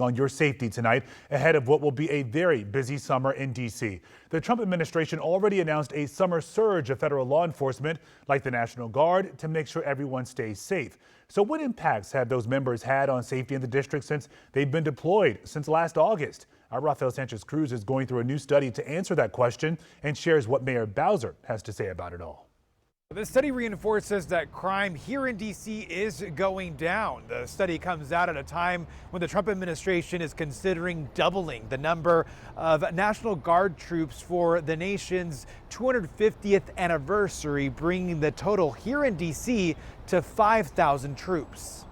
on your safety tonight ahead of what will be a very busy summer in D.C. The Trump administration already announced a summer surge of federal law enforcement, like the National Guard, to make sure everyone stays safe. So what impacts have those members had on safety in the district since they've been deployed since last August? Our Rafael Sanchez Cruz is going through a new study to answer that question and shares what Mayor Bowser has to say about it all. The study reinforces that crime here in D.C. is going down. The study comes out at a time when the Trump administration is considering doubling the number of National Guard troops for the nation's 250th anniversary, bringing the total here in D.C. to 5,000 troops.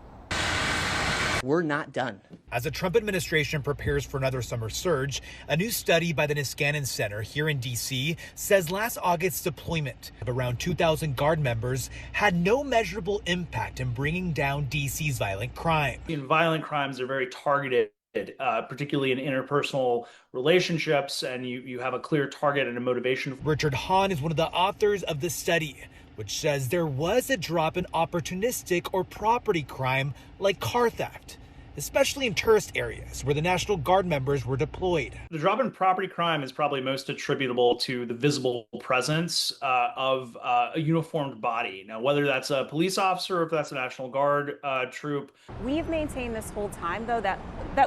We're not done. As the Trump administration prepares for another summer surge, a new study by the Niskanen Center here in D.C. says last August's deployment of around 2,000 Guard members had no measurable impact in bringing down D.C.'s violent crime. Violent crimes are very targeted, particularly in interpersonal relationships, and you have a clear target and a motivation. Richard Hahn is one of the authors of the study, which says there was a drop in opportunistic or property crime like car theft, especially in tourist areas where the National Guard members were deployed. The drop in property crime is probably most attributable to the visible presence of a uniformed body. Now, whether that's a police officer or if that's a National Guard troop. We've maintained this whole time, though, that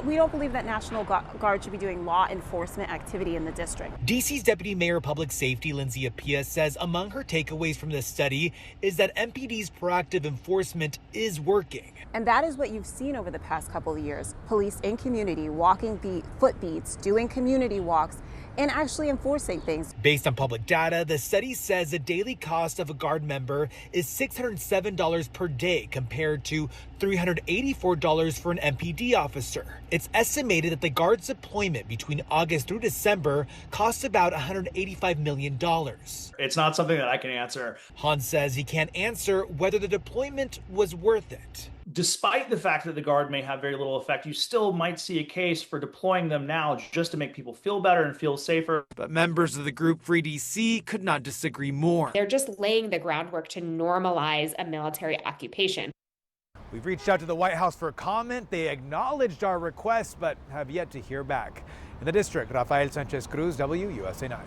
we don't believe that National Guard should be doing law enforcement activity in the district. D.C.'s Deputy Mayor of Public Safety, Lindsay Appiah, says among her takeaways from this study is that MPD's proactive enforcement is working. And that is what you've seen over the past couple of years. Police in community, walking the foot beats, doing community walks, and actually enforcing things. Based on public data, the study says the daily cost of a Guard member is $607 per day compared to $384 for an MPD officer. It's estimated that the Guard's deployment between August through December cost about $185 million. It's not something that I can answer. Hahn says he can't answer whether the deployment was worth it. Despite the fact that the Guard may have very little effect, you still might see a case for deploying them now just to make people feel better and feel safer. But members of the group Free DC could not disagree more. They're just laying the groundwork to normalize a military occupation. We've reached out to the White House for comment. They acknowledged our request, but have yet to hear back. In the district, Rafael Sanchez Cruz, WUSA 9.